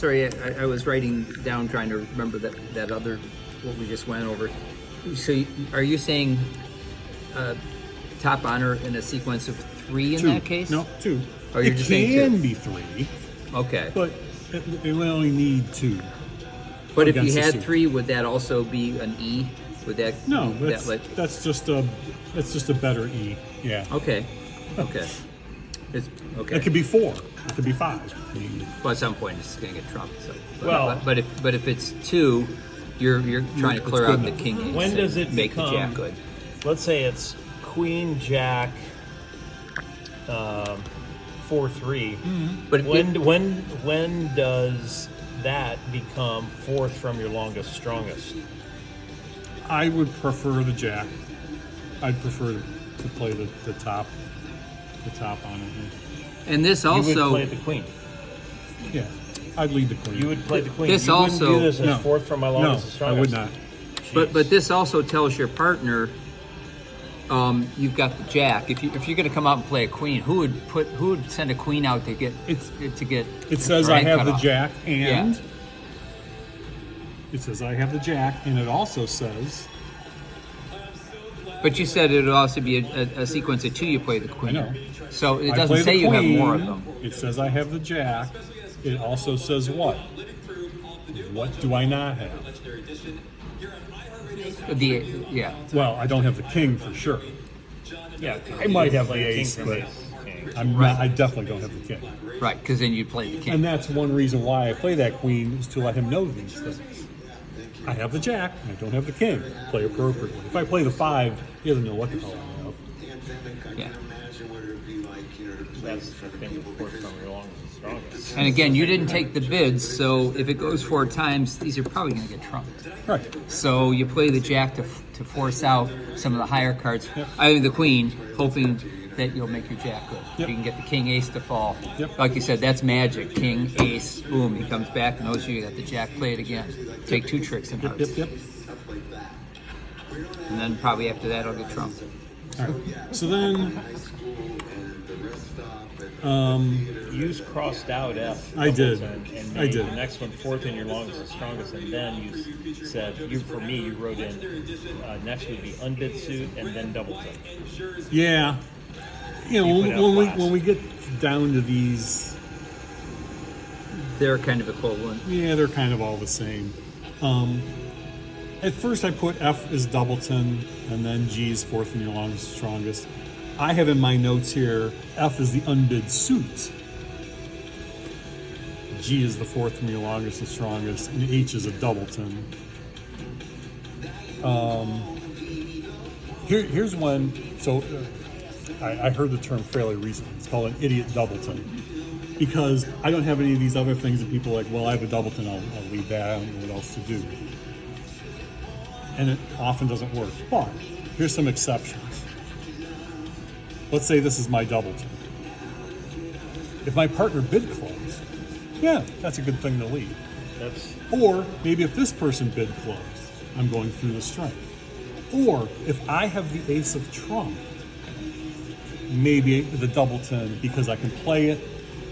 sorry, I was writing down trying to remember that other, what we just went over. So are you saying top honor in a sequence of 3 in Two. that case? No, 2. Or you're It just saying can 2? be 3, Okay. but it will only need 2. But if you against the had suit. 3, would that also be an E? Would that No, that that's just a better E. Yeah. Okay. Okay. It's okay. It could be 4. It could be 5. I mean, Well, at some point it's going to get trumped. So, Well- but if it's 2, you're trying to It's clear good out the enough. king ace. When and does it make the jack become- good? Let's say it's Queen Jack 4-3. But if When does that become fourth from your longest strongest? I would prefer the jack. I'd prefer to play the top on it. and this You would also play the queen. Yeah, I'd lead the queen. You would play the queen. This you also- wouldn't do this as No. fourth from my No, longest and I strongest. would not. but this also tells your partner you've got the jack. If you're going to come out and play a queen, who would send a queen out to get It says I rank have cut the off? jack, and Yeah. it says I have the jack, and it also says But you said it would also be a sequence of 2. You play the queen. I know. So it I doesn't play say the you have queen. more of them. It says I have the jack. It also says what? What do I not have? Yeah. Well, I don't have the king for sure. Yeah, I might have play the king ace, from but ace, king. I definitely don't have the king. Right, because then you play the king. And that's one reason why I play that queen, is to let him know these things. I have the jack, and I don't have the king. Play appropriately. If I play the 5, he doesn't know what the hell I have. Yeah. That's the thing with fourth from your longest and strongest. And again, you didn't take the bids, so if it goes 4 times, these are probably going to get trumped. Right. So you play the jack to force out some of the higher cards. Yep. I mean, the queen, hoping that you'll make your jack good. Yep. You can get the king ace to fall. Yep. Like you said, that's magic. King, ace, boom, he comes back, knows you got the jack, play it again. Take 2 tricks in hearts. Yep. And then probably after that, I'll get trumped. All right. So then, Use crossed out F. I did. And I made did. the next one fourth in your longest and strongest, and then you said, for me, you wrote in, next would be unbid suit and then doubleton. yeah, You put out last. when we get down to these, They're kind of equivalent. yeah, they're kind of all the same. At first, I put F as doubleton, and then G is fourth in your longest and strongest. I have in my notes here, F is the unbid suit. G is the fourth from your longest and strongest, and H is a doubleton. Here's one. So I heard the term fairly recently. It's called an idiot doubleton, because I don't have any of these other things that people are like, well, I have a doubleton, I'll leave that, I don't know what else to do. And it often doesn't work. But here's some exceptions. Let's say this is my doubleton. If my partner bid clubs, yeah, that's a good thing to lead. That's Or maybe if this person bid clubs, I'm going through the strength. Or if I have the ace of trump, maybe the doubleton, because I can play it,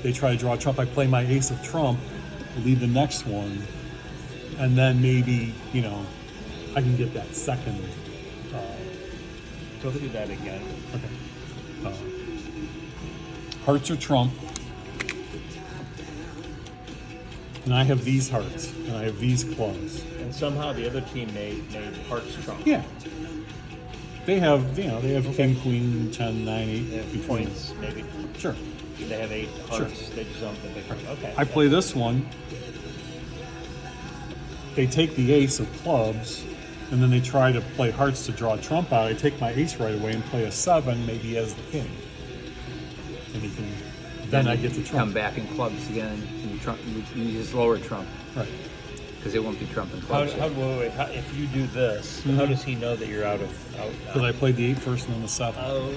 they try to draw a trump, I play my ace of trump, lead the next one, and then maybe, I can get that second. go through that again. Okay. Hearts or trump. And I have these hearts, and I have these clubs. And somehow the other team made hearts trump. Yeah. They have, they have king, queen, 10, 9, 8. They have between. points, maybe. Sure. They have 8 hearts. They just don't the big one. Okay. I play this one. They take the ace of clubs, and then they try to play hearts to draw a trump out. I take my ace right away and play a 7, maybe as the king. And he can, then I get to trump. Come back in clubs again, and you use lower trump, Right. because it won't be trump in How, clubs. if you do this, how does he know that you're out of? Because I played the 8 first and then the 7. Oh.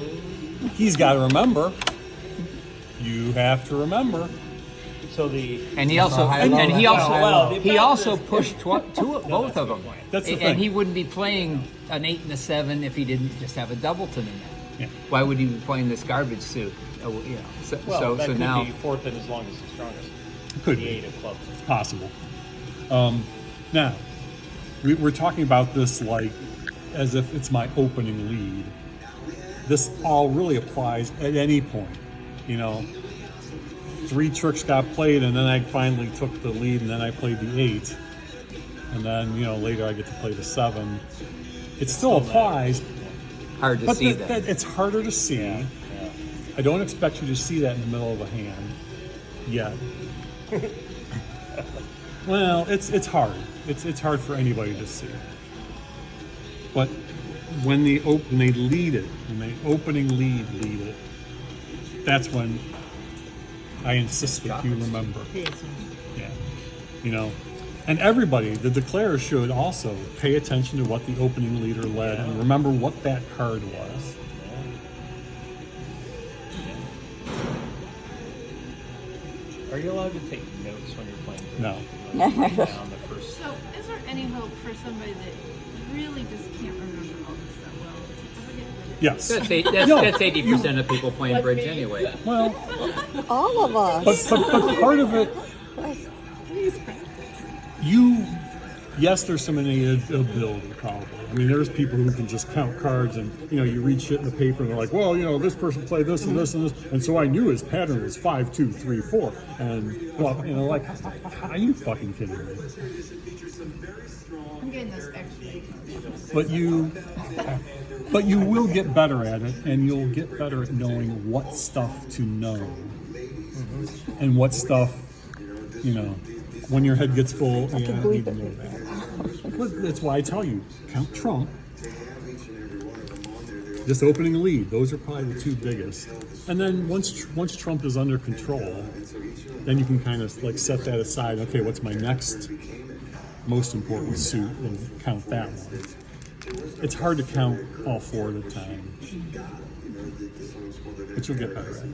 He's got to remember. You have to remember. So the And he also he also pushed both of them. That's the And thing. he wouldn't be playing an 8 and a 7 if he didn't just have a doubleton in there. Yeah. Why would he be playing this garbage suit? So that could now be fourth and his longest and strongest. Could the be. 8 of clubs. Possible. Now, we're talking about this like as if it's my opening lead. This all really applies at any point. You know, 3 tricks got played, and then I finally took the lead, and then I played the 8, and then later I get to play the 7. It still applies, Hard to but see that. it's harder to see. Yeah. I don't expect you to see that in the middle of a hand yet. Well, it's hard. It's hard for anybody to see. But when they lead it, when they opening lead it, that's when I insist that you remember. Yeah. And everybody, the declarer should also pay attention to what the opening leader led and remember what that card was. Are you allowed to take notes when you're playing? No. Write down the first. So, is there any hope for somebody that really just can't remember all this that well to ever get rid of it? Yes. That's 80% of people playing bridge anyway. Well, All of us. but part of it, Please practice. yes, there's some innate ability probably. I mean, there's people who can just count cards and, you read shit in the paper and they're like, well, this person played this and this and this. And so I knew his pattern was 5, 2, 3, 4. And, well, like, are you fucking kidding me? I'm getting this extra. But you will get better at it, and you'll get better at knowing what stuff to know. And what stuff, when your head gets full, I need to know that. That's why I tell you, count trump, just opening lead. Those are probably the 2 biggest. And then once trump is under control, then you can kind of like set that aside. Okay, what's my next most important suit, and count that one. It's hard to count all 4 at a time, but you'll get better at it.